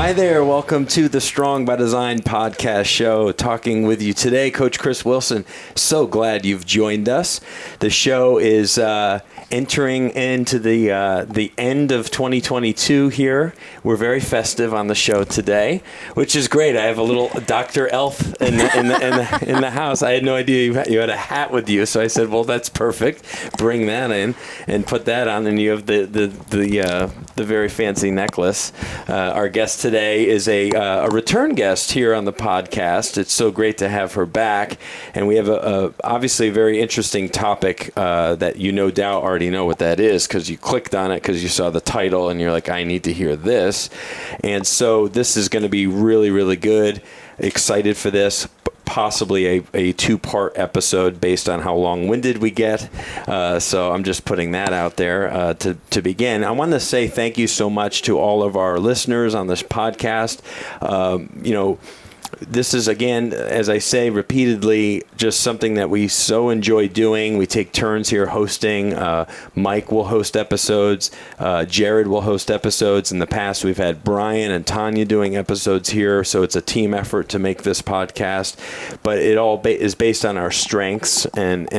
Hi there. Welcome to the Strong by Design podcast show. Talking with you today, Coach Chris Wilson. So glad you've joined us. The show is entering into the end of 2022 here. We're very festive on the show today, which is great. I have a little Dr. Elf in the house. I had no idea you had a hat with you, so I said, well, that's perfect. Bring that in and put that on, and you have the very fancy necklace. Our guest today is a return guest here on the podcast. It's so great to have her back, and we have obviously a very interesting topic that you no doubt already know what that is because you clicked on it because you saw the title and you're like, I need to hear this. And so this is going to be really, really good. Excited for this. Possibly a two-part episode based on how long-winded we get. So I'm just putting that out there to begin. I want to say thank you so much to all of our listeners on this podcast. This is, again, as I say repeatedly, just something that we so enjoy doing. We take turns here hosting. Mike will host episodes. Jared will host episodes. In the past, we've had Brian and Tanya doing episodes here, so it's a team effort to make this podcast. But it all is based on our strengths and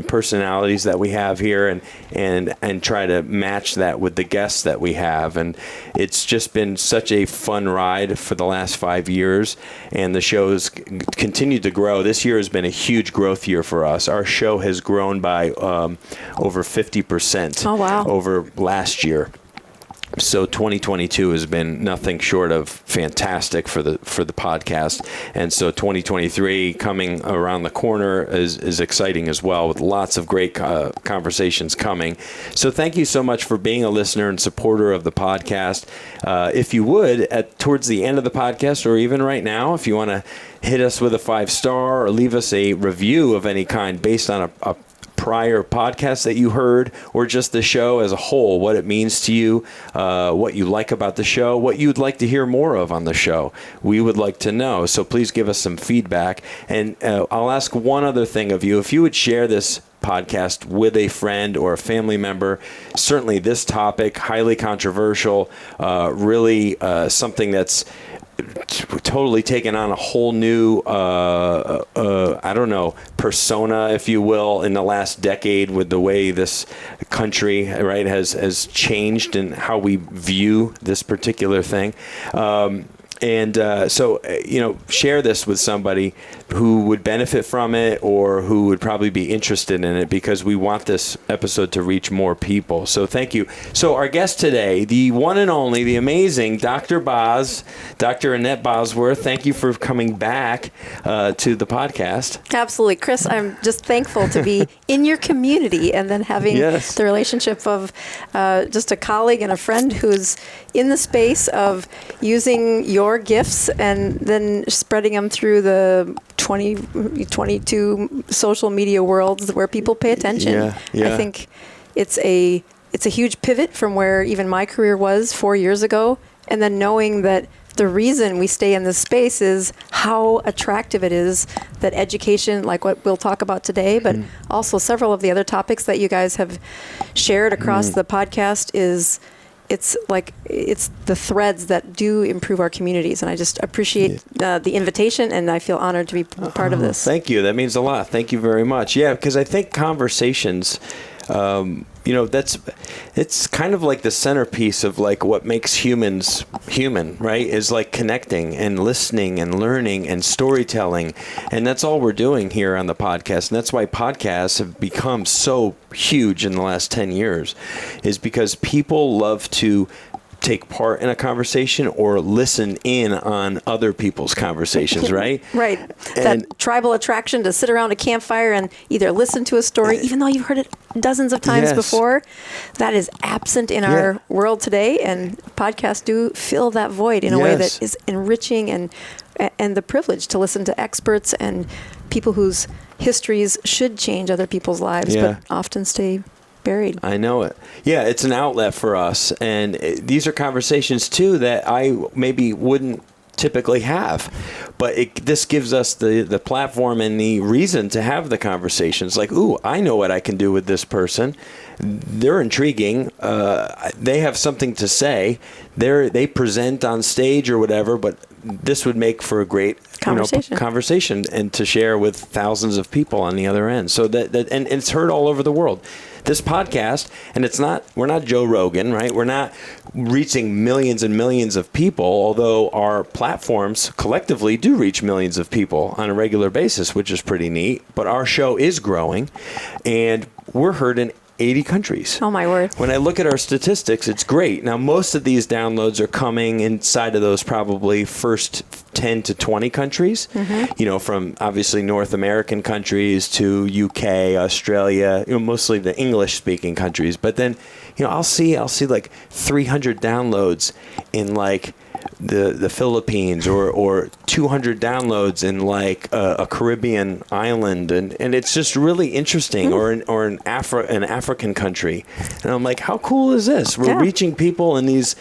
personalities that we have here and try to match that with the guests that we have. And it's just been such a fun ride for the last 5 years. And the show's continued to grow. This year has been a huge growth year for us. Our show has grown by over 50% over last year. So 2022 has been nothing short of fantastic for the podcast. And so 2023 coming around the corner is exciting as well, with lots of great conversations coming. So thank you so much for being a listener and supporter of the podcast. If you would, towards the end of the podcast, or even right now, if you want to hit us with a 5-star or leave us a review of any kind based on a prior podcast that you heard, or just the show as a whole, what it means to you, what you like about the show, what you'd like to hear more of on the show. We would like to know. So please give us some feedback. And I'll ask one other thing of you. If you would share this podcast with a friend or a family member, certainly this topic, highly controversial, really something that's totally taken on a whole new, persona, if you will, in the last decade with the way this country, right, has changed in how we view this particular thing. So share this with somebody who would benefit from it or who would probably be interested in it, because we want this episode to reach more people. So thank you. So our guest today, the one and only, the amazing Dr. Annette Bosworth, thank you for coming back to the podcast. Absolutely. Chris, I'm just thankful to be in your community and then having the relationship of just a colleague and a friend who's in the space of using your gifts and then spreading them through the 22 social media worlds where people pay attention. I think it's a huge pivot from where even my career was 4 years ago, and then knowing that the reason we stay in this space is how attractive it is that education, like what we'll talk about today, but also several of the other topics that you guys have shared across the podcast, it's the threads that do improve our communities. And I just appreciate the invitation, and I feel honored to be part of this. Thank you. That means a lot. Thank you very much. Yeah, because I think conversations, it's kind of like the centerpiece of like what makes humans human, right? Is like connecting and listening and learning and storytelling. And that's all we're doing here on the podcast. And that's why podcasts have become so huge in the last 10 years, is because people love to take part in a conversation or listen in on other people's conversations, right? Right. That tribal attraction to sit around a campfire and either listen to a story, even though you've heard it dozens of times before, that is absent in our world today. And podcasts do fill that void in a way that is enriching, and the privilege to listen to experts and people whose histories should change other people's lives, but often stay buried. I know it. Yeah, it's an outlet for us. And these are conversations, too, that I maybe wouldn't typically have. But this gives us the platform and the reason to have the conversations. Like, ooh, I know what I can do with this person. they're intriguing. They have something to say. They present on stage or whatever, but this would make for a great conversation and to share with thousands of people on the other end. So and it's heard all over the world. This podcast, and we're not Joe Rogan, right? We're not reaching millions and millions of people, although our platforms collectively do reach millions of people on a regular basis, which is pretty neat. But our show is growing, and we're heard in 80 countries. Oh, my word. When I look at our statistics, it's great. Now, most of these downloads are coming inside of those probably first 10 to 20 countries, from obviously North American countries to UK, Australia, mostly the English-speaking countries. But then, I'll see like 300 downloads in like the Philippines or 200 downloads in like a Caribbean island, and it's just really interesting, or an African country, and I'm like, how cool is this? We're reaching people in these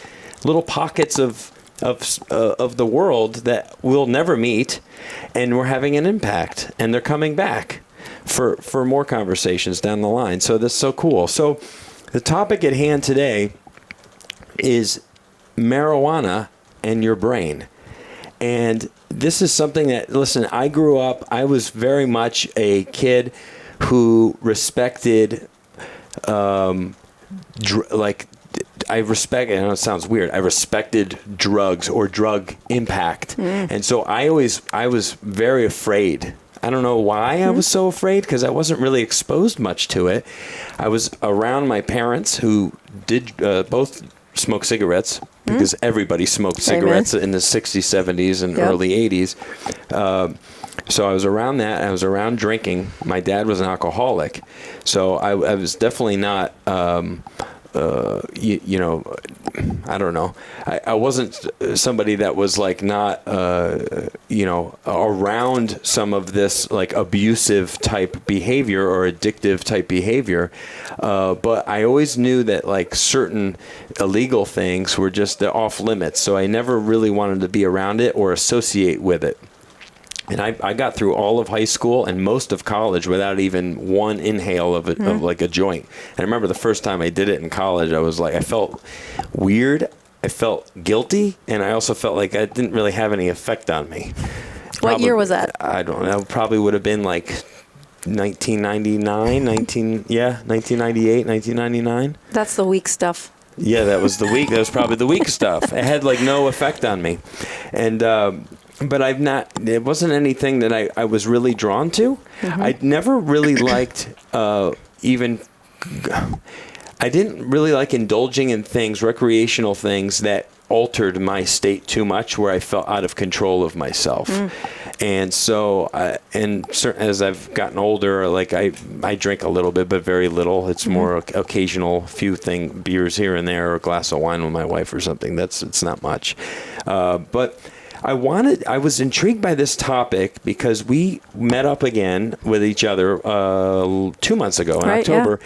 little pockets of the world that we'll never meet, and we're having an impact, and they're coming back for more conversations down the line. So that's so cool. So the topic at hand today is marijuana and your brain. And this is something that, listen, I grew up, I was very much a kid who respected, I know it sounds weird, I respected drugs or drug impact. And so I was very afraid. I don't know why I was so afraid, because I wasn't really exposed much to it. I was around my parents, who did both smoke cigarettes, because everybody smoked cigarettes in the 60s, 70s, and early 80s. So I was around that. I was around drinking. My dad was an alcoholic. So I was definitely not, I don't know. I wasn't somebody that was like not, around some of this like abusive type behavior or addictive type behavior. But I always knew that like certain illegal things were just off limits. So I never really wanted to be around it or associate with it. And I got through all of high school and most of college without even one inhale of it, of like a joint. And I remember the first time I did it in college, I was like, I felt weird, I felt guilty, and I also felt like it didn't really have any effect on me. What year was that? I don't know. Probably would have been like 1998, 1999. That's the weak stuff. Yeah, that was probably the weak stuff. It had like no effect on me. And, but it wasn't anything that I was really drawn to. I never really liked I didn't really like indulging in things, recreational things that altered my state too much, where I felt out of control of myself. And so, as I've gotten older, like I drink a little bit, but very little. It's more occasional, beers here and there, or a glass of wine with my wife or something. It's not much. But I was intrigued by this topic because we met up again with each other 2 months ago in October.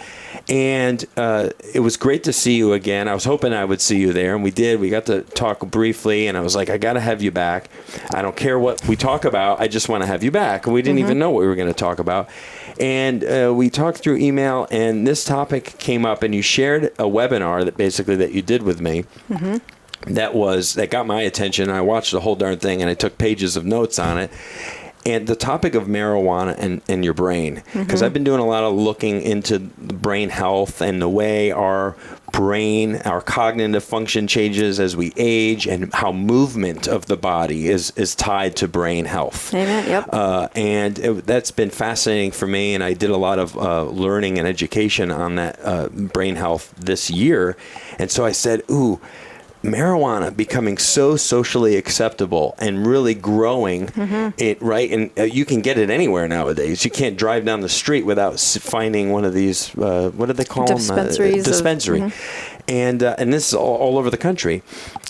And it was great to see you again. I was hoping I would see you there, and we did. We got to talk briefly, and I was like, I got to have you back. I don't care what we talk about. I just want to have you back. And we didn't even know what we were going to talk about. And we talked through email, and this topic came up, and you shared a webinar that you did with me. That got my attention. I watched the whole darn thing, and I took pages of notes on it. And the topic of marijuana and your brain, because I've been doing a lot of looking into the brain health and the way our brain, our cognitive function changes as we age, and how movement of the body is tied to brain health. Amen. Yep. And that's been fascinating for me, and I did a lot of learning and education on that brain health this year. And so I said, marijuana becoming so socially acceptable and really growing it, right? And you can get it anywhere nowadays. You can't drive down the street without finding one of these, what do they call them? Dispensary. And this is all over the country.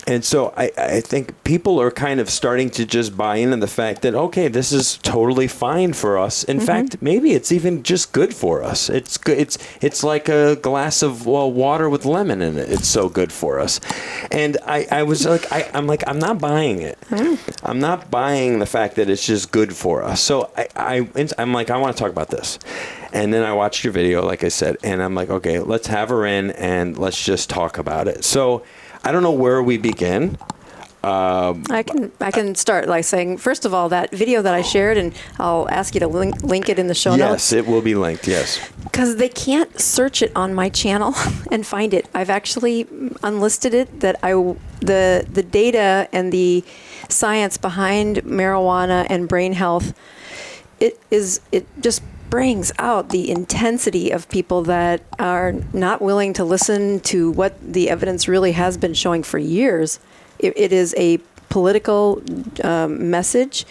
And so I think people are kind of starting to just buy into the fact that, okay, this is totally fine for us. In fact, maybe it's even just good for us. It's good. It's like a glass of water with lemon in it. It's so good for us. And I was like, I'm not buying it. I'm not buying the fact that it's just good for us. So I'm like, I want to talk about this. And then I watched your video, like I said, and I'm like, okay, let's have her in and let's just talk about it. So I don't know where we begin. I can start by saying, first of all, that video that I shared, and I'll ask you to link it in the show notes. Yes, it will be linked, yes. Because they can't search it on my channel and find it. I've actually unlisted it, the data and the science behind marijuana and brain health, it just brings out the intensity of people that are not willing to listen to what the evidence really has been showing for years. It is a political message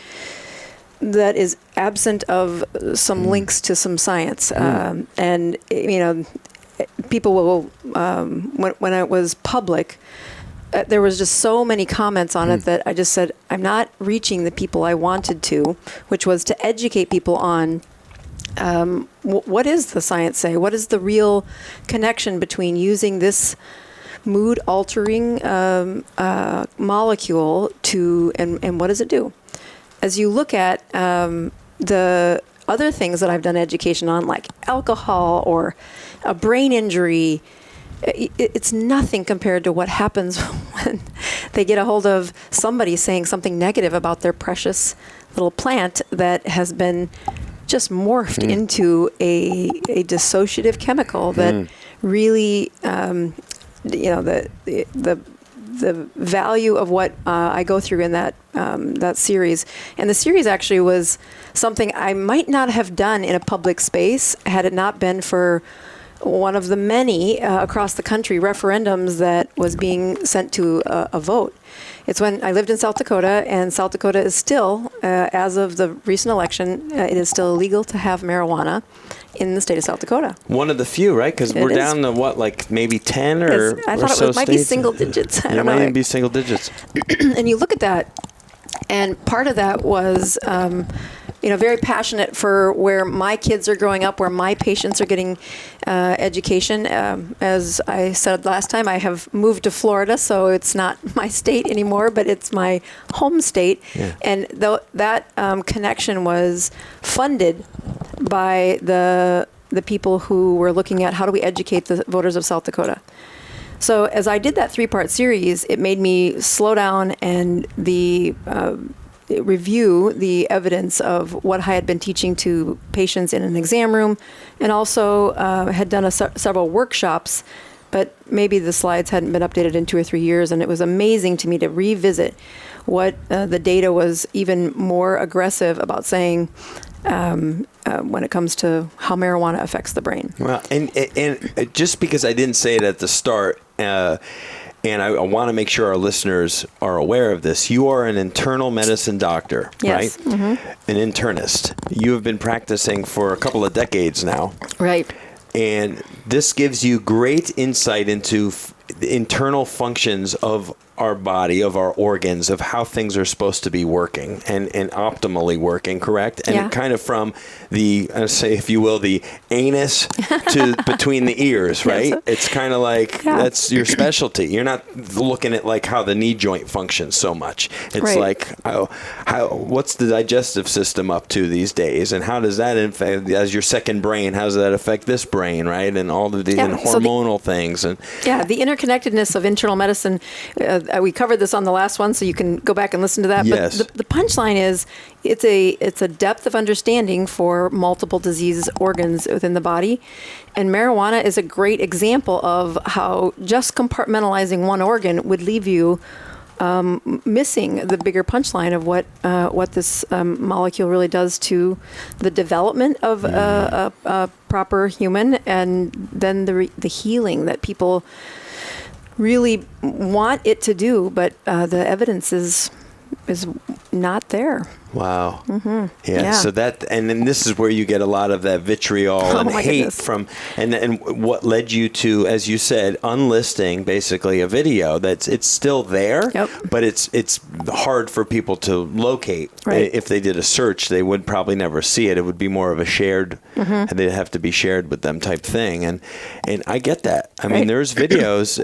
that is absent of some links to some science. And, people will, when it was public, there was just so many comments on it that I just said, I'm not reaching the people I wanted to, which was to educate people on what does the science say? What is the real connection between using this mood-altering molecule and what does it do? As you look at the other things that I've done education on, like alcohol or a brain injury, it's nothing compared to what happens when they get a hold of somebody saying something negative about their precious little plant that has been just morphed into a dissociative chemical that really the value of what I go through in that series. And the series actually was something I might not have done in a public space had it not been for one of the many across the country referendums that was being sent to a vote. It's when I lived in South Dakota, and South Dakota is still, as of the recent election, it is still illegal to have marijuana in the state of South Dakota. One of the few, right? Because we're down to what, like maybe 10 or I thought so it might be single digits. It might even be single digits. And you look at that, and part of that was, very passionate for where my kids are growing up, where my patients are getting education. As I said last time, I have moved to Florida, so it's not my state anymore, but it's my home state. Yeah. And that connection was funded by the people who were looking at how do we educate the voters of South Dakota. So as I did that 3-part series, it made me slow down and review the evidence of what I had been teaching to patients in an exam room, and also had done several workshops, but maybe the slides hadn't been updated in 2 or 3 years, and it was amazing to me to revisit what the data was even more aggressive about saying when it comes to how marijuana affects the brain. Well, and just because I didn't say it at the start, and I want to make sure our listeners are aware of this. You are an internal medicine doctor, yes. Right? Mm-hmm. An internist. You have been practicing for a couple of decades now. Right. And this gives you great insight into the internal functions of our body, of our organs, of how things are supposed to be working and optimally working, correct? And kind of from the, say, if you will, the anus to between the ears, right? Yes. It's kind of like that's your specialty. You're not looking at like how the knee joint functions so much. It's like how what's the digestive system up to these days, and how does that affect, as your second brain, how does that affect this brain, right? And all of the hormonal things. And the interconnectedness of internal medicine. We covered this on the last one, so you can go back and listen to that. Yes. But the punchline is it's a depth of understanding for multiple disease organs within the body. And marijuana is a great example of how just compartmentalizing one organ would leave you missing the bigger punchline of what this molecule really does to the development of a proper human, and then the healing that people really want it to do, but the evidence is not there. Wow. Mm-hmm. Yeah. So that, and then this is where you get a lot of that vitriol and hate from, and what led you to, as you said, unlisting basically a video it's still there, but it's hard for people to locate. Right. If they did a search, they would probably never see it. It would be more of a shared, and they'd have to be shared with them type thing. And I get that. I mean, there's videos,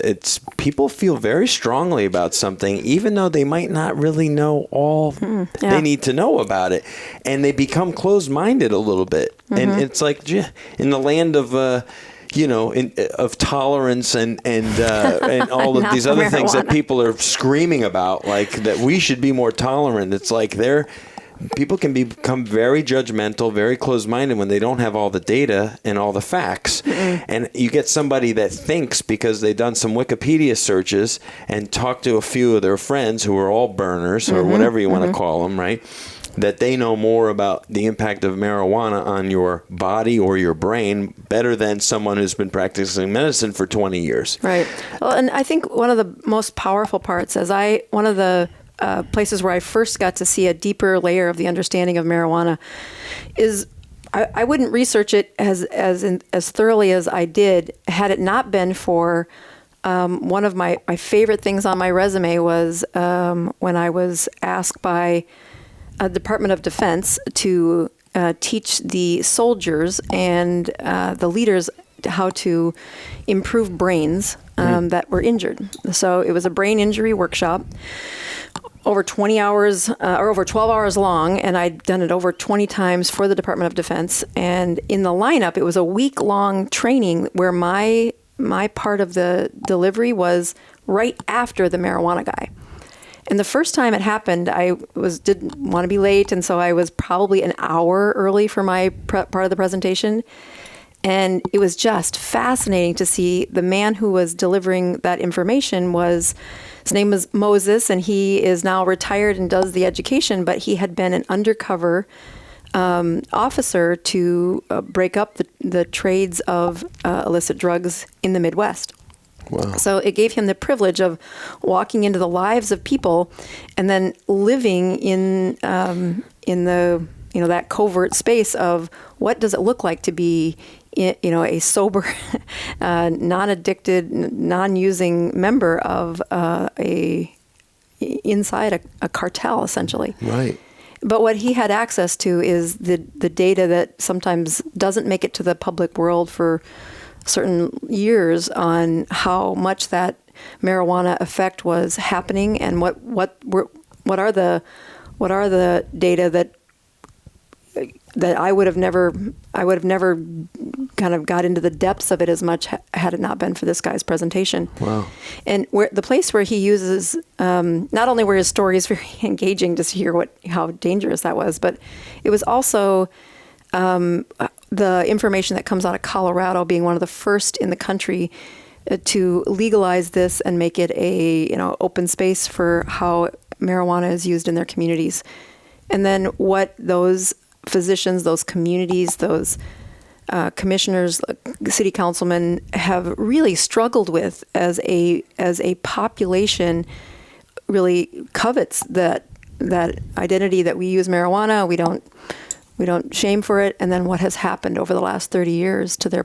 people feel very strongly about something, even though they might not really know all they need to know. know about it, and they become closed-minded a little bit. And it's like, in the land of of tolerance and all of these other things that people are screaming about, like that we should be more tolerant. It's like people can become very judgmental, very closed-minded when they don't have all the data and all the facts. And you get somebody that thinks, because they've done some Wikipedia searches and talked to a few of their friends who are all burners or whatever you want to call them, right? That they know more about the impact of marijuana on your body or your brain better than someone who's been practicing medicine for 20 years. Right. Well, and I think one of the most powerful parts, one of the places where I first got to see a deeper layer of the understanding of marijuana is I wouldn't research it as thoroughly as I did had it not been for one of my favorite things on my resume was when I was asked by Department of Defense to teach the soldiers and the leaders how to improve brains that were injured. So it was a brain injury workshop over 20 hours or over 12 hours long, and I'd done it over 20 times for the Department of Defense. And in the lineup, it was a week-long training where my part of the delivery was right after the marijuana guy. And the first time it happened, I didn't want to be late, and so I was probably an hour early for my part of the presentation. And it was just fascinating to see the man who was delivering that information his name was Moses, and he is now retired and does the education, but he had been an undercover officer to break up the trades of illicit drugs in the Midwest. Wow. So it gave him the privilege of walking into the lives of people and then living in the that covert space of what does it look like to be a sober, non-addicted, non-using member of inside a cartel, essentially. Right. But what he had access to is the data that sometimes doesn't make it to the public world for certain years on how much that marijuana effect was happening and what are the data that I would have never kind of got into the depths of it as much had it not been for this guy's presentation. Wow. And the place where he uses, not only were his stories very engaging to hear how dangerous that was, but it was also the information that comes out of Colorado being one of the first in the country to legalize this and make it a open space for how marijuana is used in their communities. And then what those physicians, those communities, those commissioners, city councilmen have really struggled with as a population really covets that identity that we use marijuana. We don't shame for it. And then what has happened over the last 30 years to their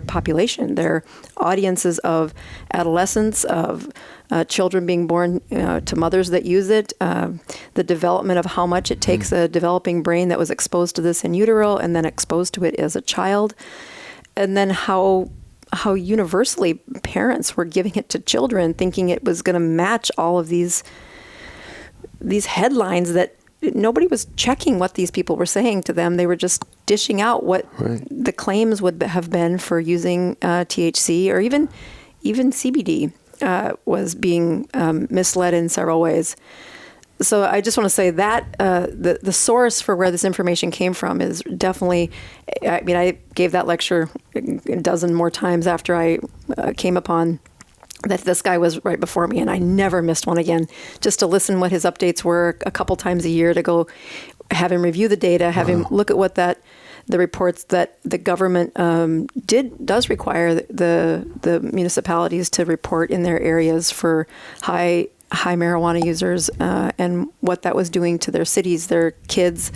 population, their audiences of adolescents, of children being born to mothers that use it, the development of how much it takes a developing brain that was exposed to this in utero and then exposed to it as a child, and then how universally parents were giving it to children thinking it was going to match all of these headlines that nobody was checking what these people were saying to them. They were just dishing out what the claims would have been for using THC or even CBD was being misled in several ways. So I just want to say that the source for where this information came from is definitely, I gave that lecture a dozen more times after I came upon that this guy was right before me, and I never missed one again, just to listen what his updates were a couple times a year, to go have him review the data, have him look at what the reports that the government does require the municipalities to report in their areas for high marijuana users, and what that was doing to their cities, their kids,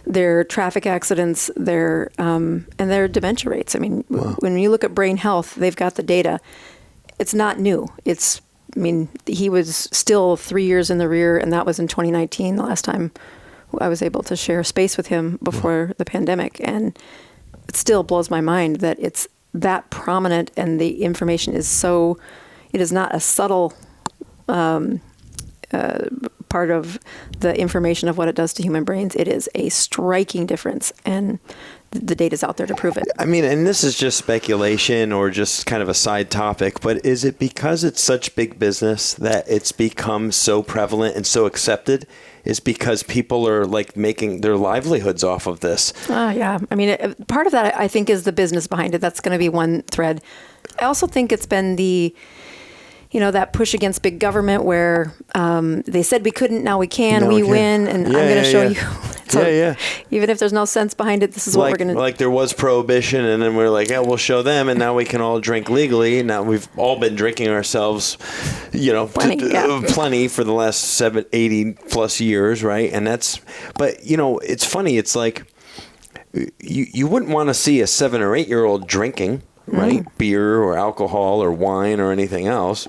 their traffic accidents, and their dementia rates. I mean, when you look at brain health, they've got the data. It's not new. He was still 3 years in the rear, and that was in 2019, the last time I was able to share space with him before the pandemic. And it still blows my mind that it's that prominent, and the information is it is not a subtle part of the information of what it does to human brains, it is a striking difference. And the data's out there to prove it. I mean, and this is just speculation or just kind of a side topic, but is it because it's such big business that it's become so prevalent and so accepted? Is because people are like making their livelihoods off of this? Yeah. I mean, part of that, I think, is the business behind it. That's going to be one thread. I also think it's been that push against big government where they said we couldn't, now we can, now we win, and I'm going to show you. So even if there's no sense behind it, this is what we're going to do. Like there was prohibition, and then we're like, we'll show them, and now we can all drink legally. Now we've all been drinking ourselves, plenty for the last 80 plus years, right? And but it's funny. It's like you wouldn't want to see a 7 or 8 year old drinking, right? Beer or alcohol or wine or anything else.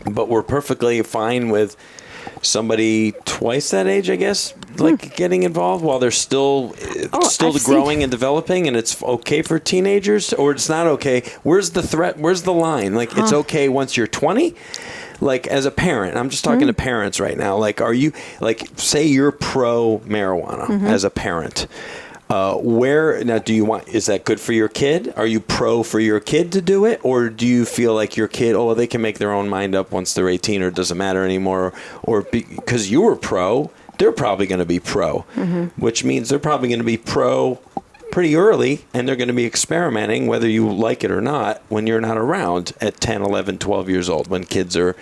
But we're perfectly fine with somebody twice that age, I guess, like getting involved while they're still growing and developing, and it's okay for teenagers, or it's not okay. Where's the threat? Where's the line? Like, it's okay once you're 20? Like, as a parent, I'm just talking to parents right now. Like, are you, like, say you're pro marijuana as a parent. Is that good for your kid? Are you pro for your kid to do it? Or do you feel like your kid, they can make their own mind up once they're 18 or it doesn't matter anymore? Or because you were pro, they're probably going to be pro, which means they're probably going to be pro pretty early, and they're going to be experimenting whether you like it or not when you're not around at 10, 11, 12 years old, when kids are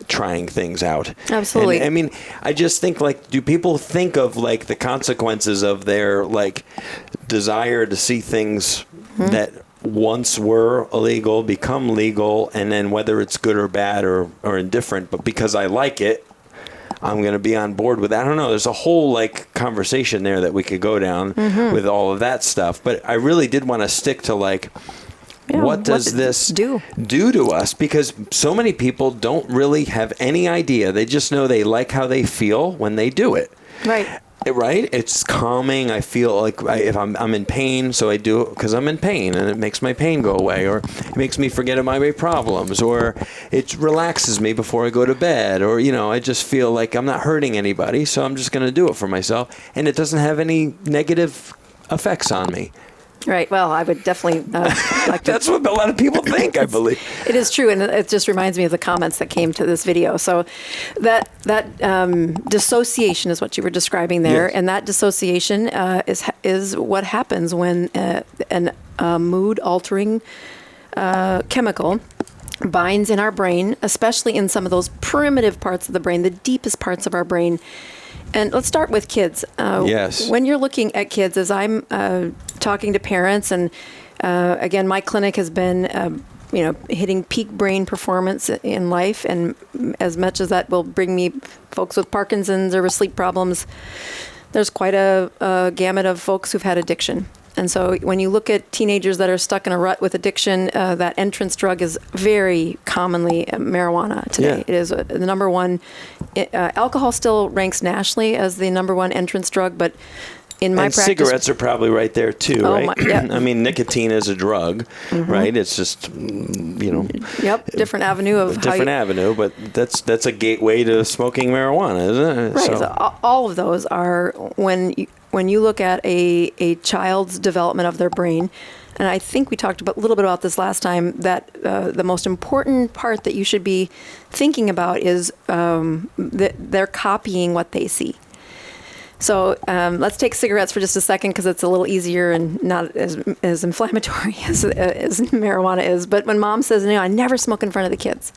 trying things out. Absolutely. And, I mean, I just think, like, do people think of, like, the consequences of their, like, desire to see things that once were illegal become legal, and then whether it's good or bad or indifferent, but because I like it, I'm going to be on board with that. I don't know. There's a whole like conversation there that we could go down with all of that stuff. But I really did want to stick to like, what does this do to us? Because so many people don't really have any idea. They just know they like how they feel when they do it. Right. Right? It's calming. I feel like if I'm in pain, so I do it because I'm in pain, and it makes my pain go away, or it makes me forget about my problems, or it relaxes me before I go to bed, or, I just feel like I'm not hurting anybody, so I'm just going to do it for myself, and it doesn't have any negative effects on me. Right. Well, I would definitely like to. That's what a lot of people think, I believe. It is true, and it just reminds me of the comments that came to this video. So that dissociation is what you were describing there, and that dissociation is what happens when a mood-altering chemical binds in our brain, especially in some of those primitive parts of the brain, the deepest parts of our brain. And let's start with kids. Yes. When you're looking at kids, as I'm talking to parents, and again, my clinic has been, hitting peak brain performance in life, and as much as that will bring me folks with Parkinson's or with sleep problems, there's quite a gamut of folks who've had addiction. And so when you look at teenagers that are stuck in a rut with addiction, that entrance drug is very commonly marijuana today. It is the number one. Alcohol still ranks nationally as the number one entrance drug, but in my practice, cigarettes are probably right there too, right? I mean, nicotine is a drug, right? It's just, different avenue of avenue, but that's a gateway to smoking marijuana, isn't it? Right. So all of those are when you look at a child's development of their brain. And I think we talked a little bit about this last time, that the most important part that you should be thinking about is that they're copying what they see. So let's take cigarettes for just a second, because it's a little easier and not as inflammatory as marijuana is. But when mom says, I never smoke in front of the kids.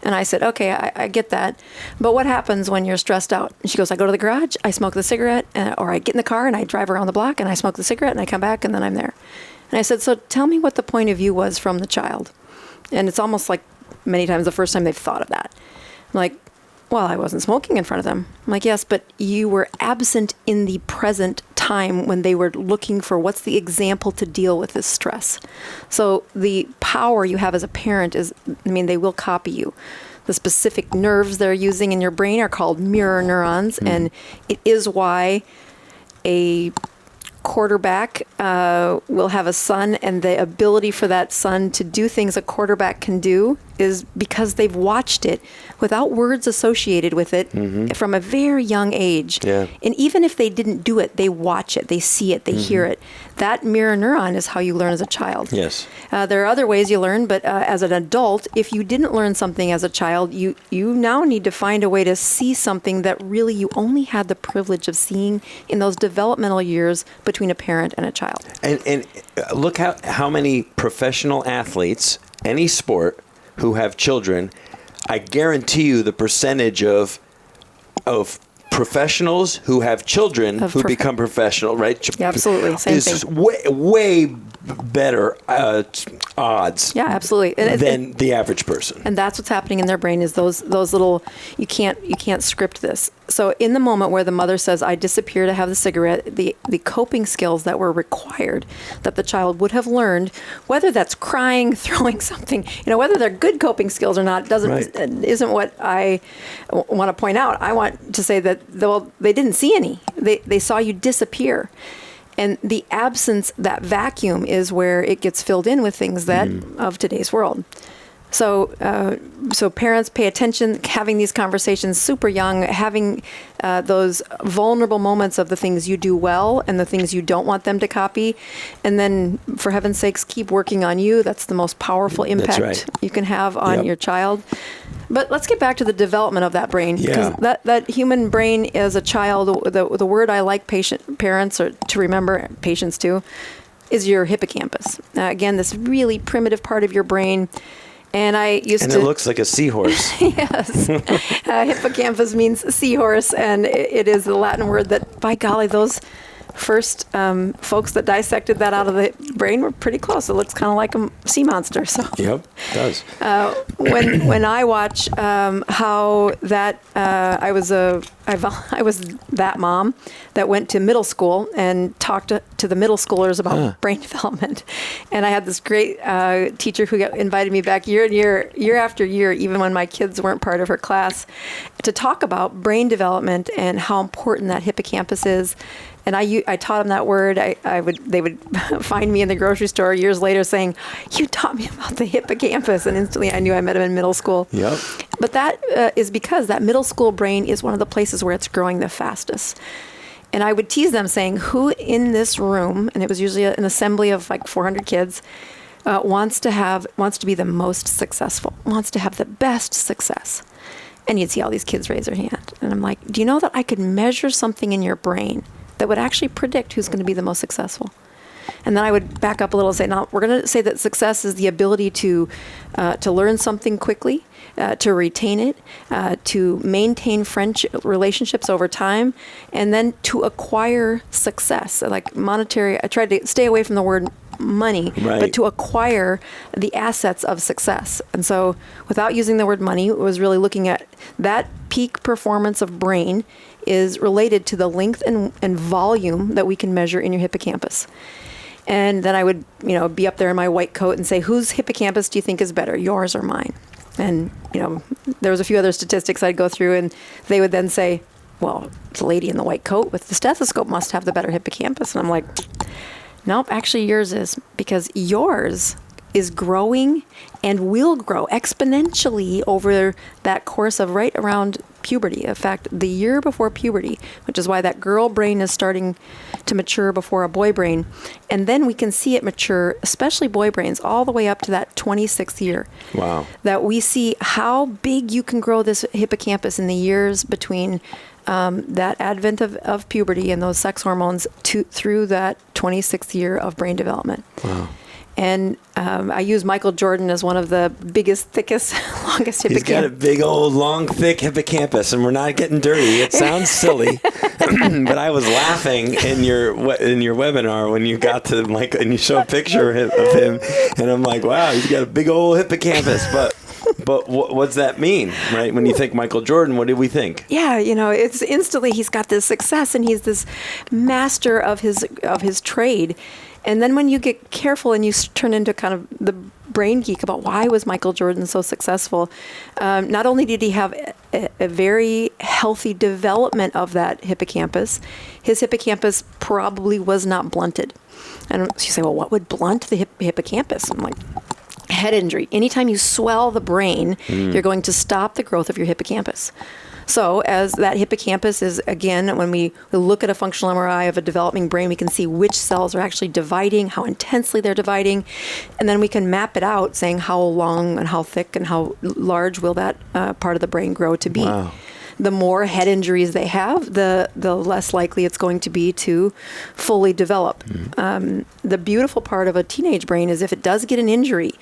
And I said, okay, I get that. But what happens when you're stressed out? And she goes, I go to the garage, I smoke the cigarette, or I get in the car and I drive around the block and I smoke the cigarette and I come back and then I'm there. And I said, so tell me what the point of view was from the child. And it's almost like many times the first time they've thought of that. I'm like, well, I wasn't smoking in front of them. I'm like, yes, but you were absent in the present time when they were looking for what's the example to deal with this stress. So the power you have as a parent is, they will copy you. The specific nerves they're using in your brain are called mirror neurons, and it is why a quarterback will have a son, and the ability for that son to do things a quarterback can do is because they've watched it without words associated with it from a very young age. Yeah. And even if they didn't do it, they watch it, they see it, they hear it. That mirror neuron is how you learn as a child. Yes. There are other ways you learn, but as an adult, if you didn't learn something as a child, you now need to find a way to see something that really you only had the privilege of seeing in those developmental years between a parent and a child. And look how many professional athletes, any sport, who have children. I guarantee you the percentage of professionals who have children who become professional, right? Yeah, absolutely. Same is thing. way better odds. Yeah, absolutely. Than the average person. And that's what's happening in their brain is those little, you can't script this. So in the moment where the mother says, I disappear to have the cigarette, the coping skills that were required that the child would have learned, whether that's crying, throwing something, whether they're good coping skills or not, isn't what I want to point out. I want to say that they didn't see any. They saw you disappear. And the absence, that vacuum, is where it gets filled in with things that of today's world. So parents, pay attention, having these conversations super young, having those vulnerable moments of the things you do well and the things you don't want them to copy. And then, for heaven's sakes, keep working on you. That's the most powerful impact you can have on your child. But let's get back to the development of that brain. Because that human brain as a child, the word I like parents or to remember, patients too, is your hippocampus. Again, this really primitive part of your brain. And it looks like a seahorse. Yes. Hippocampus means seahorse, and it is the Latin word that, by golly, those first folks that dissected that out of the brain were pretty close. It looks kind of like a sea monster. So yep, it does. When I watch how that I was that mom that went to middle school and talked to the middle schoolers about brain development, and I had this great teacher who invited me back year after year, even when my kids weren't part of her class, to talk about brain development and how important that hippocampus is. And I taught them that word. They would find me in the grocery store years later saying, "You taught me about the hippocampus," and instantly I knew I met them in middle school. Yep. But that is because that middle school brain is one of the places where it's growing the fastest. And I would tease them saying, "Who in this room," and it was usually an assembly of like 400 kids, wants to be the most successful, wants to have the best success. And you'd see all these kids raise their hand. And I'm like, do you know that I could measure something in your brain that would actually predict who's going to be the most successful? And then I would back up a little and say, no, we're going to say that success is the ability to learn something quickly, to retain it, to maintain friendship relationships over time, and then to acquire success, like monetary. I tried to stay away from the word money, but to acquire the assets of success. And so without using the word money, it was really looking at that peak performance of brain is related to the length and volume that we can measure in your hippocampus. And then I would, be up there in my white coat and say, whose hippocampus do you think is better, yours or mine? And, there was a few other statistics I'd go through, and they would then say, well, the lady in the white coat with the stethoscope must have the better hippocampus. And I'm like, nope, actually yours is, because yours is growing and will grow exponentially over that course of right around puberty. In fact, the year before puberty, which is why that girl brain is starting to mature before a boy brain. And then we can see it mature, especially boy brains, all the way up to that 26th year. Wow. That we see how big you can grow this hippocampus in the years between that advent of puberty and those sex hormones through that 26th year of brain development. Wow. And I use Michael Jordan as one of the biggest, thickest, longest hippocampus. He's got a big old, long, thick hippocampus, and we're not getting dirty. It sounds silly, but I was laughing in your webinar when you got to Michael and you show a picture of him, and I'm like, wow, he's got a big old hippocampus. But what's that mean, right? When you think Michael Jordan, what do we think? Yeah, it's instantly he's got this success and he's this master of his trade. And then when you get careful and you turn into kind of the brain geek about why was Michael Jordan so successful, not only did he have a very healthy development of that hippocampus, his hippocampus probably was not blunted. And so you say, well, what would blunt the hippocampus? I'm like, head injury. Anytime you swell the brain, you're going to stop the growth of your hippocampus. So as that hippocampus is, again, when we look at a functional MRI of a developing brain, we can see which cells are actually dividing, how intensely they're dividing, and then we can map it out saying how long and how thick and how large will that part of the brain grow to be. Wow. The more head injuries they have, the less likely it's going to be to fully develop. The beautiful part of a teenage brain is if it does get an injury,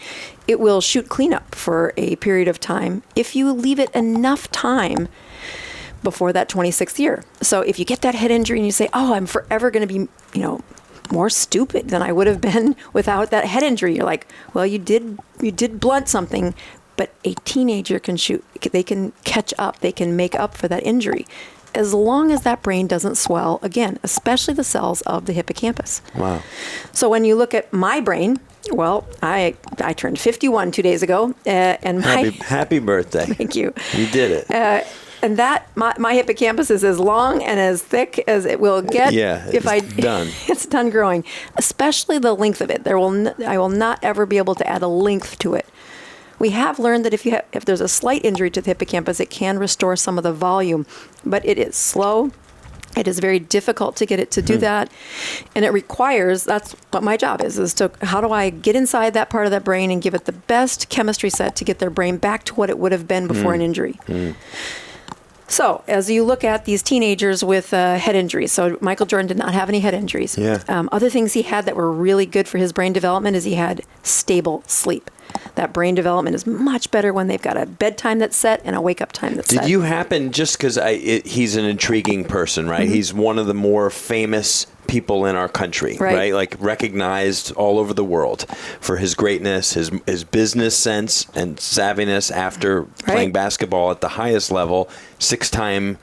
it will shoot cleanup for a period of time if you leave it enough time before that 26th year. So if you get that head injury and you say, oh, I'm forever going to be, more stupid than I would have been without that head injury. You're like, well, you did blunt something, but a teenager can shoot. They can catch up. They can make up for that injury as long as that brain doesn't swell again, especially the cells of the hippocampus. Wow. So when you look at my brain, well, I turned 51 2 days ago, and my happy birthday. Thank you. You did it. And that my hippocampus is as long and as thick as it will get. Yeah, done. It's done growing, especially the length of it. I will not ever be able to add a length to it. We have learned that if there's a slight injury to the hippocampus, it can restore some of the volume, but it is slow. It is very difficult to get it to do that. And it requires, that's what my job is to, how do I get inside that part of that brain and give it the best chemistry set to get their brain back to what it would have been before an injury. So as you look at these teenagers with head injuries, so Michael Jordan did not have any head injuries. Yeah. Other things he had that were really good for his brain development is he had stable sleep. That brain development is much better when they've got a bedtime that's set and a wake-up time that's set. Did you happen, just because he's an intriguing person, right? He's one of the more famous people in our country, right? Like recognized all over the world for his greatness, his business sense and savviness after playing basketball at the highest level, 6-time,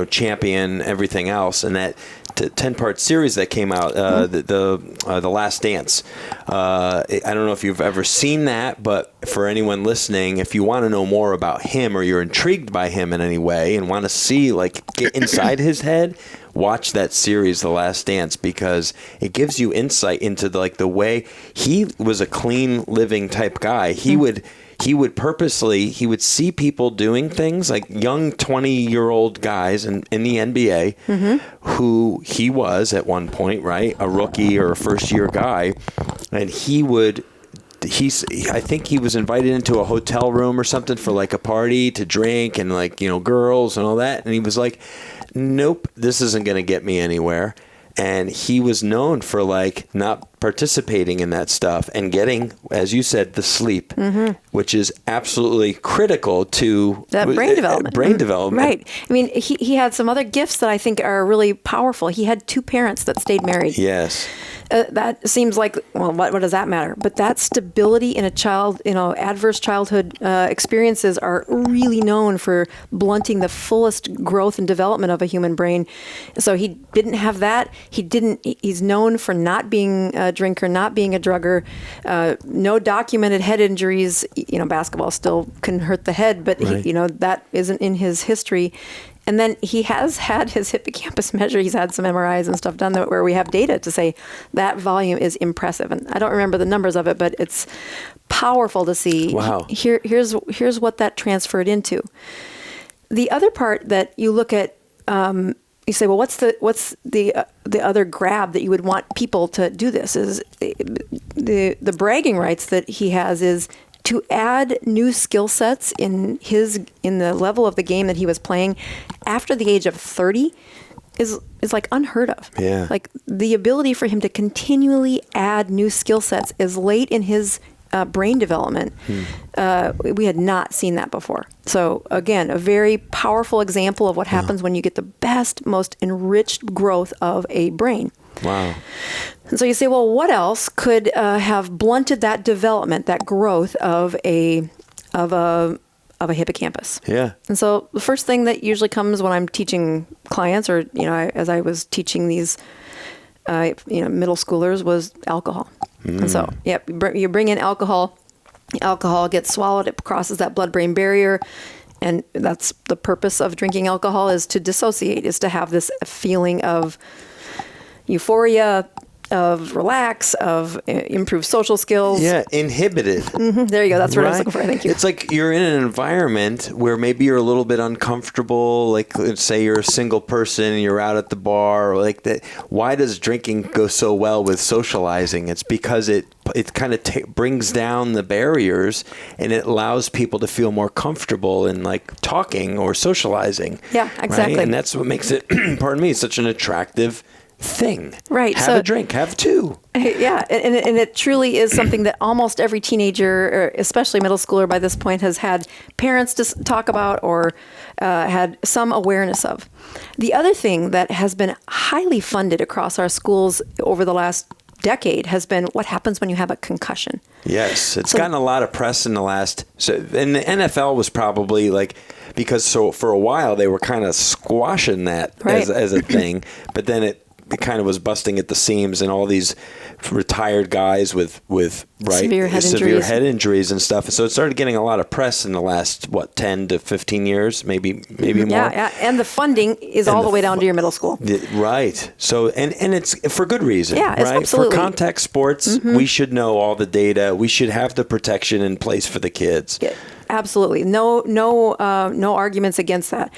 champion, everything else, and that 10-part series that came out, the Last Dance. I don't know if you've ever seen that, but for anyone listening, if you want to know more about him or you're intrigued by him in any way and want to see, get inside his head, watch that series, The Last Dance, because it gives you insight into the way he was a clean living type guy. He would purposely see people doing things like young 20-year-old guys in the NBA who he was at one point, right? A rookie or a first-year guy. And I think he was invited into a hotel room or something for a party to drink and girls and all that. And he was like, nope, this isn't going to get me anywhere. And he was known for not participating in that stuff and getting, as you said, the sleep, which is absolutely critical to that brain development. Right. I mean, he had some other gifts that I think are really powerful. He had 2 parents that stayed married. Yes. That seems like, well, what does that matter? But that stability in a child, adverse childhood experiences are really known for blunting the fullest growth and development of a human brain. So he didn't have that. He's known for not being a drinker, not being a drugger, no documented head injuries. Basketball still can hurt the head, but that isn't in his history. And then he has had his hippocampus measured. He's had some MRIs and stuff done where we have data to say that volume is impressive. And I don't remember the numbers of it, but it's powerful to see. Wow. Here's what that transferred into. The other part that you look at, you say, well, what's the other grab that you would want people to do this? Is the bragging rights that he has is to add new skill sets in the level of the game that he was playing after the age of 30 is unheard of. Yeah. The ability for him to continually add new skill sets as late in his brain development, we had not seen that before. So again, a very powerful example of what happens when you get the best, most enriched growth of a brain. Wow. And so you say, well, what else could have blunted that development, that growth of a hippocampus? Yeah. And so the first thing that usually comes when I'm teaching clients, or as I was teaching these middle schoolers, was alcohol. And so, you bring in alcohol. Alcohol gets swallowed. It crosses that blood-brain barrier. And that's the purpose of drinking alcohol, is to dissociate, is to have this feeling of euphoria, relax, of improve social skills. Yeah, inhibited. There you go. That's what I was looking for. Thank you. It's like you're in an environment where maybe you're a little bit uncomfortable. Like, let's say you're a single person and you're out at the bar, or like that. Why does drinking go so well with socializing? It's because it kind of brings down the barriers, and it allows people to feel more comfortable in like talking or socializing. Yeah, exactly. Right? And that's what makes it, pardon me, such an attractive thing. Right. Have a drink. Have two. Yeah. And it truly is something that almost every teenager, or especially middle schooler by this point, has had parents to talk about or had some awareness of. The other thing that has been highly funded across our schools over the last decade has been what happens when you have a concussion. Yes. It's gotten a lot of press in the last, and the NFL was probably like, because for a while they were kind of squashing that as a thing, but then it kind of was busting at the seams, and all these retired guys with severe head injuries and stuff. So it started getting a lot of press in the last 10 to 15 years, maybe more. Yeah, and the funding is all the way down to your middle school. Right. So and it's for good reason. Yeah, it's right? absolutely. For contact sports, we should know all the data. We should have the protection in place for the kids. Yeah. Absolutely. No arguments against that.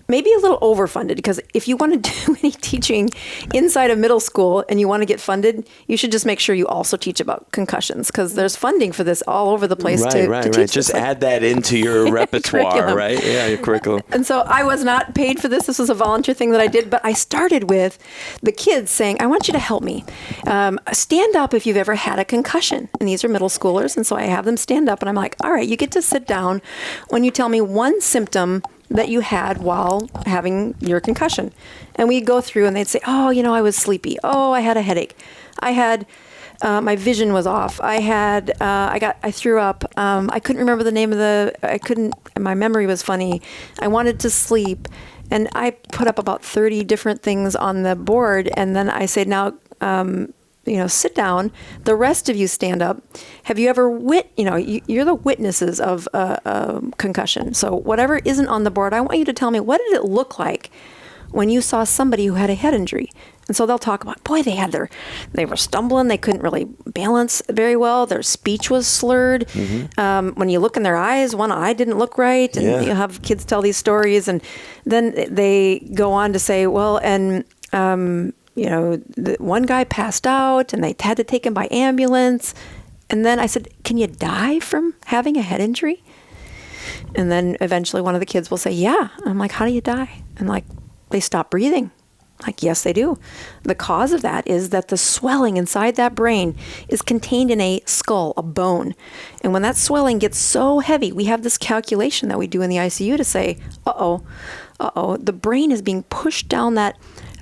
Maybe a little overfunded, because if you want to do any teaching inside of middle school and you want to get funded, you should just make sure you also teach about concussions, because there's funding for this all over the place to teach. Just add that into your repertoire, right? Yeah, your curriculum. And so I was not paid for this. This was a volunteer thing that I did, but I started with the kids saying, I want you to help me. Stand up if you've ever had a concussion. And these are middle schoolers. And so I have them stand up, and I'm like, all right, you get to sit down when you tell me one symptom that you had while having your concussion. And we'd go through and they'd say, oh, I was sleepy. Oh, I had a headache. I had, my vision was off. I threw up. I couldn't remember the name of my memory was funny. I wanted to sleep. And I put up about 30 different things on the board. And then I said, now, sit down. The rest of you stand up. Have you ever you're the witnesses of a concussion. So whatever isn't on the board, I want you to tell me, what did it look like when you saw somebody who had a head injury? And so they'll talk about, boy, they were stumbling. They couldn't really balance very well. Their speech was slurred. When you look in their eyes, one eye didn't look right. And you have kids tell these stories. And then they go on to say, well, and, the one guy passed out and they had to take him by ambulance. And then I said, can you die from having a head injury? And then eventually one of the kids will say, yeah. And I'm like, how do you die? And like, they stop breathing. Like, yes, they do. The cause of that is that the swelling inside that brain is contained in a skull, a bone. And when that swelling gets so heavy, we have this calculation that we do in the ICU to say, the brain is being pushed down that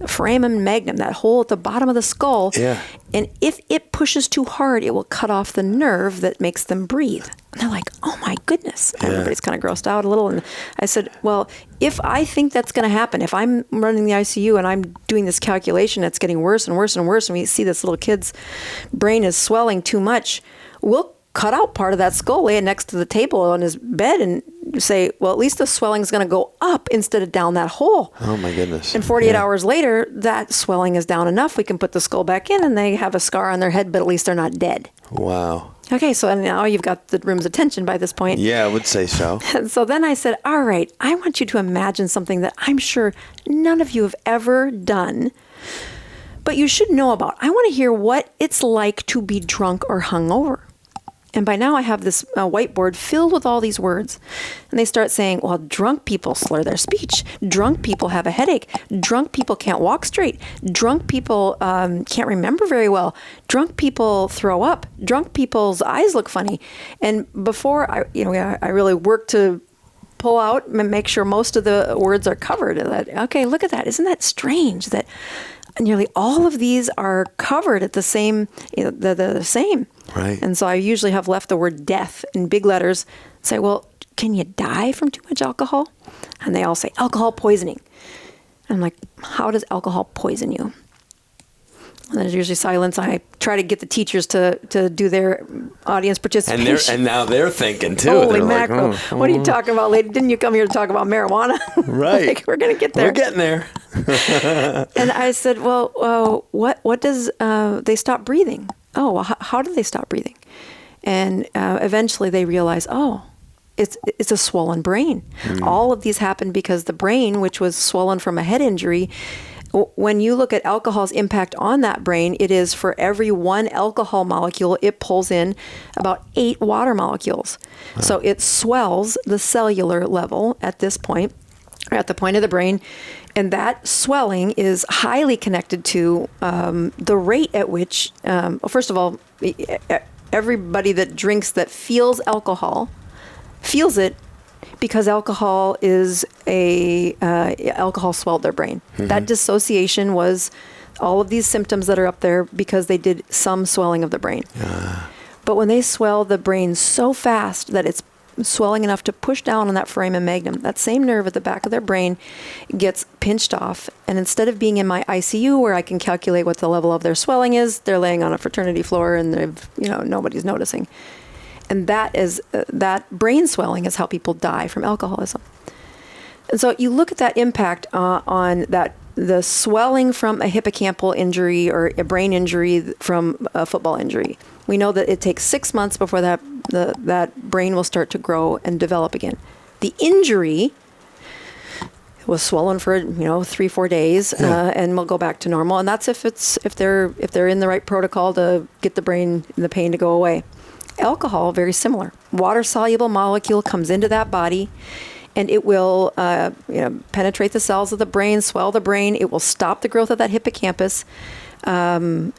foramen magnum, that hole at the bottom of the skull. Yeah. And if it pushes too hard, it will cut off the nerve that makes them breathe. And they're like, oh my goodness. Yeah. Everybody's kind of grossed out a little. And I said, well, if I think that's going to happen, if I'm running the ICU and I'm doing this calculation, it's getting worse and worse and worse, and we see this little kid's brain is swelling too much, we'll cut out part of that skull, lay it next to the table on his bed, and say, well, at least the swelling is going to go up instead of down that hole. Oh, my goodness. And 48 hours later, that swelling is down enough. We can put the skull back in, and they have a scar on their head, but at least they're not dead. Wow. Okay, so now you've got the room's attention by this point. Yeah, I would say so. And so then I said, all right, I want you to imagine something that I'm sure none of you have ever done, but you should know about. I want to hear what it's like to be drunk or hungover. And by now I have this whiteboard filled with all these words. And they start saying, well, drunk people slur their speech. Drunk people have a headache. Drunk people can't walk straight. Drunk people can't remember very well. Drunk people throw up. Drunk people's eyes look funny. And before I really worked to pull out and make sure most of the words are covered. Okay, look at that. Isn't that strange that nearly all of these are covered at the same, the same. Right. And so I usually have left the word death in big letters. Say, well, can you die from too much alcohol? And they all say alcohol poisoning. And I'm like, how does alcohol poison you? And there's usually silence. I try to get the teachers to do their audience participation. And now they're thinking too. Holy they're mackerel. like, What are you talking about, lady? Didn't you come here to talk about marijuana? Right. Like, we're going to get there. We're getting there. And I said, well, what does, they stop breathing? Oh, well, how do they stop breathing? And eventually they realize, it's a swollen brain. All of these happened because the brain, which was swollen from a head injury, when you look at alcohol's impact on that brain, it is for every 1 alcohol molecule, it pulls in about 8 water molecules. Wow. So it swells the cellular level at this point, or at the point of the brain. And that swelling is highly connected to the rate at which, first of all, everybody that drinks that feels alcohol feels it because alcohol is alcohol swelled their brain. That dissociation was all of these symptoms that are up there because they did some swelling of the brain. But when they swell the brain so fast that it's swelling enough to push down on that foramen magnum, that same nerve at the back of their brain gets pinched off. And instead of being in my ICU where I can calculate what the level of their swelling is, they're laying on a fraternity floor and nobody's noticing. And that brain swelling is how people die from alcoholism. And so you look at that impact on the swelling from a hippocampal injury or a brain injury from a football injury. We know that it takes 6 months before that brain will start to grow and develop again. The injury was swollen for 3-4 days and will go back to normal. And that's if they're in the right protocol to get the pain to go away. Alcohol, very similar. Water-soluble molecule comes into that body, and it will penetrate the cells of the brain, swell the brain. It will stop the growth of that hippocampus, and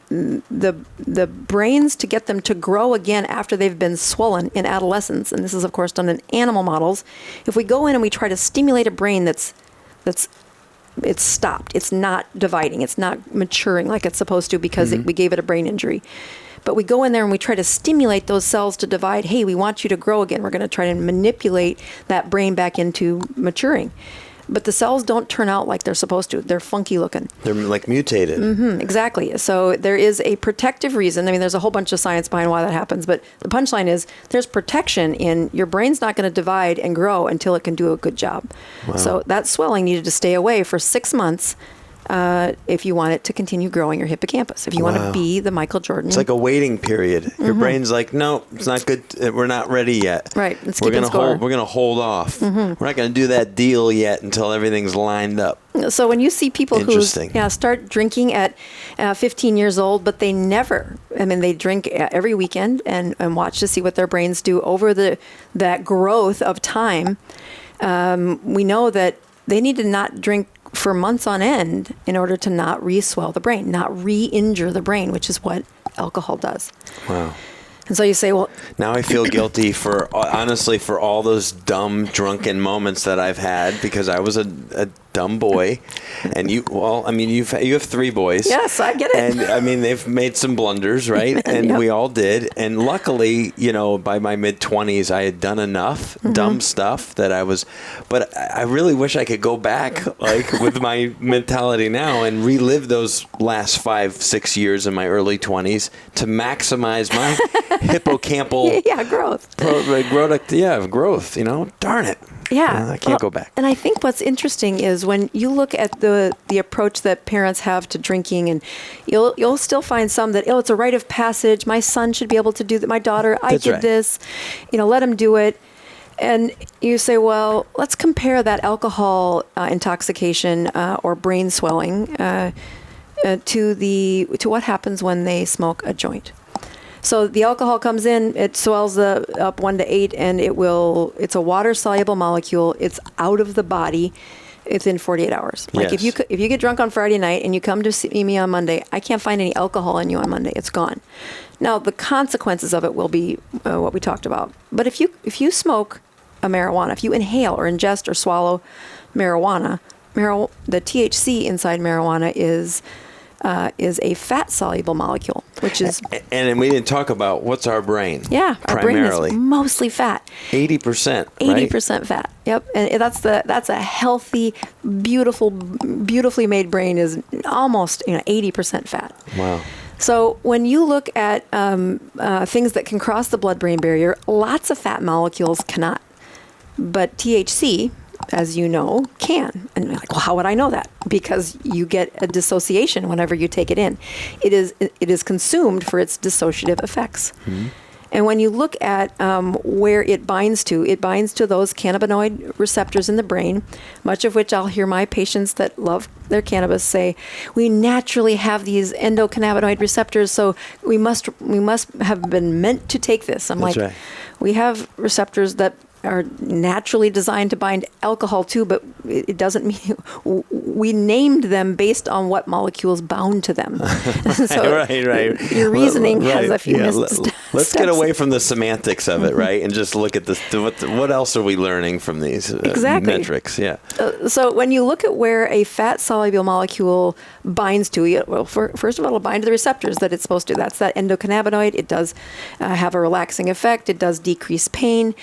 the brains, to get them to grow again after they've been swollen in adolescence, and this is of course done in animal models. If we go in and we try to stimulate a brain it's stopped, it's not dividing, it's not maturing like it's supposed to because we gave it a brain injury. But we go in there and we try to stimulate those cells to divide. Hey, we want you to grow again. We're going to try to manipulate that brain back into maturing. But the cells don't turn out like they're supposed to. They're funky looking. They're like mutated. Exactly. So there is a protective reason. I mean, there's a whole bunch of science behind why that happens. But the punchline is there's protection in your brain's not going to divide and grow until it can do a good job. Wow. So that swelling needed to stay away for 6 months. If you want it to continue growing your hippocampus, if you want to be the Michael Jordan. It's like a waiting period. Your brain's like, no, it's not good. We're not ready yet. Right. Let's we're going to hold off. We're not going to do that deal yet until everything's lined up. So when you see people who start drinking at 15 years old, but they they drink every weekend and watch to see what their brains do over that growth of time, we know that they need to not drink for months on end in order to not re-swell the brain, not re-injure the brain, which is what alcohol does. Wow. And so you say, well... Now I feel guilty honestly for all those dumb, drunken moments that I've had because I was a dumb boy. And you have 3 boys. Yes, I get it. And I mean, they've made some blunders, right? And we all did. And luckily, by my mid-20s, I had done enough dumb stuff that but I really wish I could go back, with my mentality now and relive those last 5-6 years in my early 20s to maximize my hippocampal growth. Growth, darn it. Yeah. I can't go back. And I think what's interesting is when you look at the approach that parents have to drinking, and you'll still find some that, it's a rite of passage. My son should be able to do that. My daughter, I did this. let him do it. And you say, well, let's compare that alcohol intoxication or brain swelling to what happens when they smoke a joint. So the alcohol comes in, it swells up 1 to 8, and it's a water-soluble molecule. It's out of the body within 48 hours. Like if you get drunk on Friday night and you come to see me on Monday, I can't find any alcohol in you on Monday. It's gone. Now the consequences of it will be what we talked about. But if you smoke a marijuana, if you inhale or ingest or swallow marijuana, the THC inside marijuana is is a fat-soluble molecule, which is... And we didn't talk about what's our brain. Yeah, our brain is mostly fat. 80%, right? 80% fat. Yep, and that's a healthy, beautifully made brain is almost 80% fat. Wow. So when you look at things that can cross the blood-brain barrier, lots of fat molecules cannot, but THC, as you know, can. And you're like, well, how would I know that? Because you get a dissociation whenever you take it in. It is consumed for its dissociative effects. Mm-hmm. And when you look at where it binds to those cannabinoid receptors in the brain, much of which I'll hear my patients that love their cannabis say, we naturally have these endocannabinoid receptors, so we must have been meant to take this. I'm That's like, right. We have receptors that are naturally designed to bind alcohol too, but it doesn't mean we named them based on what molecules bound to them. So right. Your reasoning has a few Let's get away from the semantics of it, right? And just look at this. What else are we learning from these metrics? Yeah. So when you look at where a fat-soluble molecule binds to, well, first of all, it'll bind to the receptors that it's supposed to. That's that endocannabinoid. It does have a relaxing effect. It does decrease pain.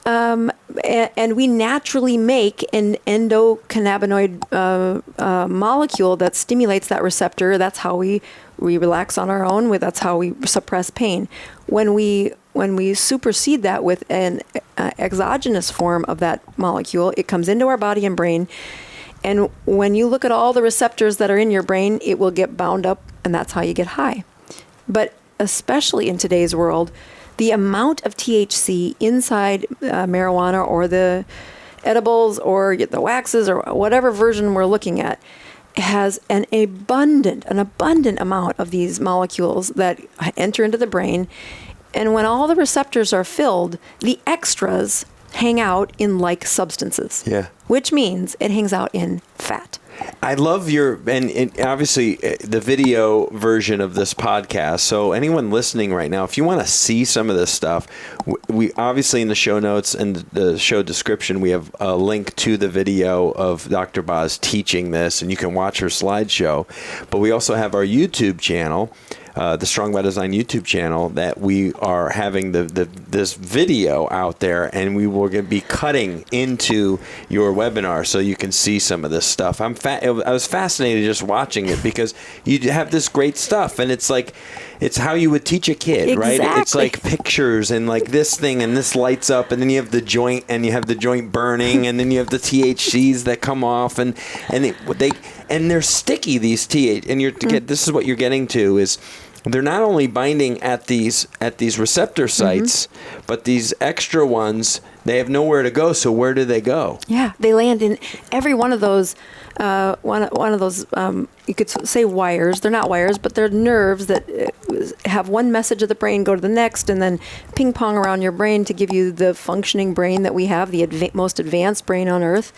And we naturally make an endocannabinoid molecule that stimulates that receptor. That's how we relax on our own. That's how we suppress pain. When we supersede that with an exogenous form of that molecule, it comes into our body and brain. And when you look at all the receptors that are in your brain, it will get bound up, and that's how you get high. But especially in today's world, the amount of THC inside marijuana or the edibles or the waxes or whatever version we're looking at has an abundant amount of these molecules that enter into the brain. And when all the receptors are filled, the extras hang out in like substances. Yeah. Which means it hangs out in fat. I love and obviously the video version of this podcast. So anyone listening right now, if you want to see some of this stuff, we obviously in the show notes and the show description, we have a link to the video of Dr. Boz teaching this, and you can watch her slideshow. But we also have our YouTube channel, the Strong by Design YouTube channel, that we are having this video out there, and we will be cutting into your webinar so you can see some of this stuff. I was fascinated just watching it because you have this great stuff, and it's like it's how you would teach a kid, right? It's like pictures and like this thing, and this lights up, and then you have the joint, and you have the joint burning, and then you have the THCs that come off, and they're sticky, these THC, and this is what you're getting to is. They're not only binding at these receptor sites, but these extra ones, they have nowhere to go. So where do they go? Yeah, they land in every one of those. One of those, you could say wires. They're not wires, but they're nerves that have one message of the brain go to the next, and then ping pong around your brain to give you the functioning brain that we have, the most advanced brain on Earth.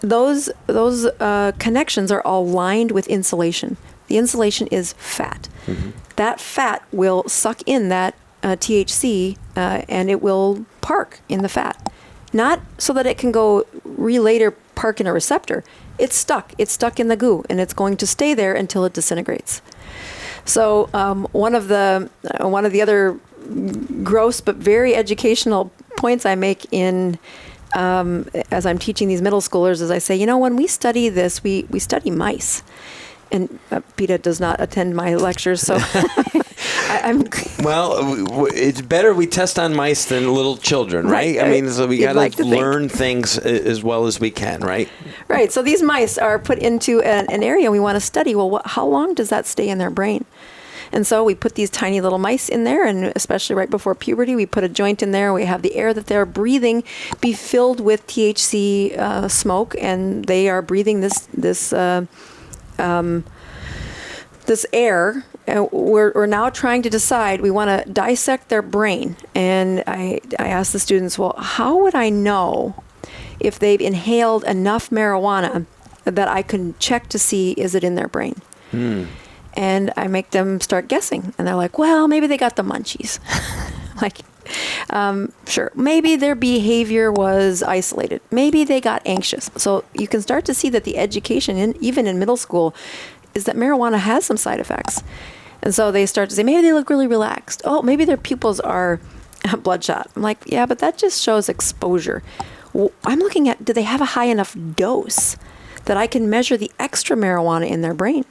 Those connections are all lined with insulation. The insulation is fat. Mm-hmm. That fat will suck in that THC and it will park in the fat. Not so that it can go later park in a receptor. It's stuck. It's stuck in the goo, and it's going to stay there until it disintegrates. So one of the other gross but very educational points I make in as I'm teaching these middle schoolers is I say, when we study this, we study mice. And PETA does not attend my lectures, so I'm... Well, it's better we test on mice than little children, right? I mean, so we got to learn things as well as we can, right? Right. So these mice are put into an area we want to study. Well, how long does that stay in their brain? And so we put these tiny little mice in there, and especially right before puberty, we put a joint in there. We have the air that they're breathing be filled with THC smoke, and they are breathing this air. We're now trying to decide, we want to dissect their brain. And I asked the students, well, how would I know if they've inhaled enough marijuana that I can check to see, is it in their brain? And I make them start guessing. And they're like, well, maybe they got the munchies. Like, sure. Maybe their behavior was isolated. Maybe they got anxious. So you can start to see that the education, even in middle school, is that marijuana has some side effects. And so they start to say, maybe they look really relaxed. Oh, maybe their pupils are bloodshot. I'm like, yeah, but that just shows exposure. I'm looking at, do they have a high enough dose that I can measure the extra marijuana in their brain?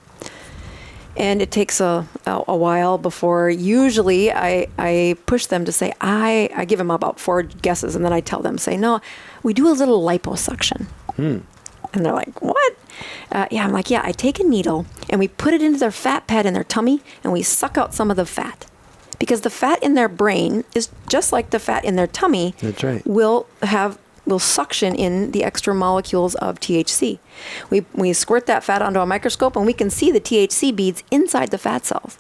And it takes a while before, usually I push them to say, I give them about 4 guesses, and then I tell them, say, no, we do a little liposuction. And they're like, what? I'm like, I take a needle and we put it into their fat pad in their tummy and we suck out some of the fat. Because the fat in their brain is just like the fat in their tummy. That's right. Will suction in the extra molecules of THC. We squirt that fat onto a microscope and we can see the THC beads inside the fat cells.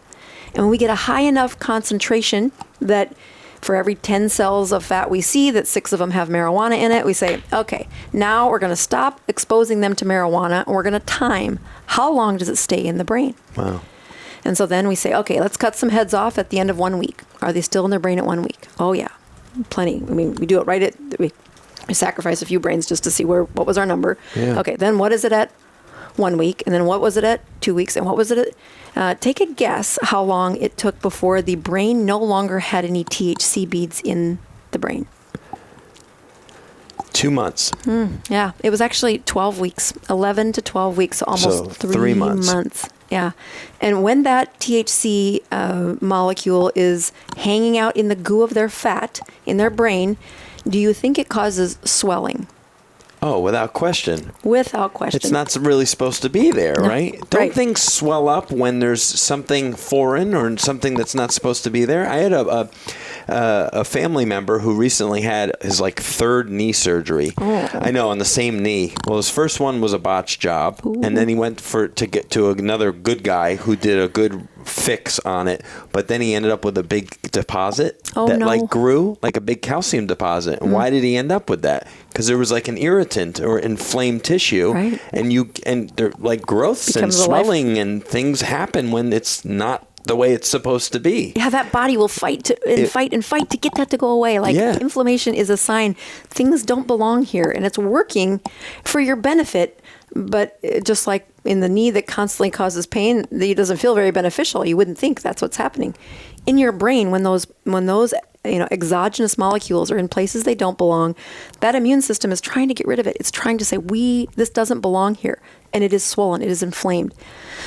And when we get a high enough concentration that for every 10 cells of fat we see that 6 of them have marijuana in it, we say, okay, now we're going to stop exposing them to marijuana and we're going to time how long does it stay in the brain. Wow. And so then we say, okay, let's cut some heads off at the end of 1 week. Are they still in their brain at 1 week? Oh yeah, plenty. I mean, we do it right at, we sacrifice a few brains just to see what was our number. Yeah. Okay, then what is it at 1 week? And then what was it at 2 weeks? And what was it at? Take a guess how long it took before the brain no longer had any THC beads in the brain. 2 months. Yeah, it was actually 12 weeks, 11 to 12 weeks, so almost 3 months. Yeah. And when that THC molecule is hanging out in the goo of their fat in their brain, do you think it causes swelling? Oh, without question. Without question. It's not really supposed to be there, No. right? Don't Right. things swell up when there's something foreign or something that's not supposed to be there? I had a family member who recently had his 3rd knee surgery. Oh. I know, on the same knee. Well, his first one was a botched job, and then he went to get to another good guy who did a good fix on it, but then he ended up with a big deposit that grew like a big calcium deposit. And why did he end up with that? Because there was an irritant or inflamed tissue, right. and there growths and swelling and things happen when it's not the way it's supposed to be. Yeah, that body will fight to get that to go away. Inflammation is a sign things don't belong here, and it's working for your benefit. But just like in the knee that constantly causes pain, it doesn't feel very beneficial. You wouldn't think that's what's happening. In your brain, when those exogenous molecules are in places they don't belong, that immune system is trying to get rid of it. It's trying to say, this doesn't belong here. And it is swollen. It is inflamed.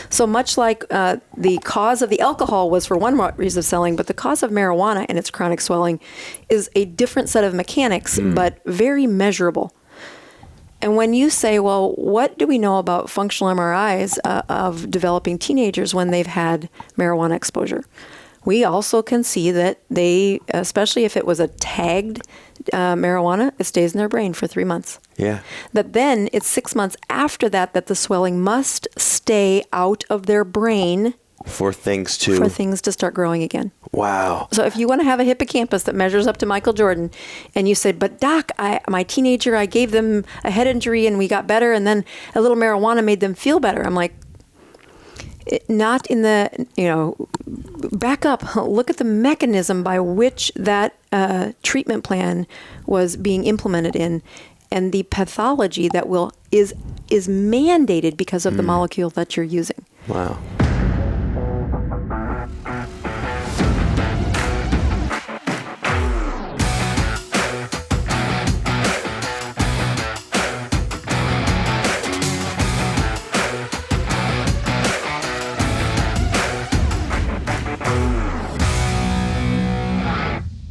So much like the cause of the alcohol was for one reason of selling, but the cause of marijuana and its chronic swelling is a different set of mechanics, but very measurable. And when you say, well, what do we know about functional MRIs of developing teenagers when they've had marijuana exposure? We also can see that they, especially if it was a tagged marijuana, it stays in their brain for 3 months. Yeah. That then it's 6 months after that the swelling must stay out of their brain for things to start growing again. Wow. So if you want to have a hippocampus that measures up to Michael Jordan, and you say, but doc, my teenager, I gave them a head injury and we got better, and then a little marijuana made them feel better. I'm like, not in the, back up, look at the mechanism by which that treatment plan was being implemented in, and the pathology that is mandated because of the molecule that you're using. Wow.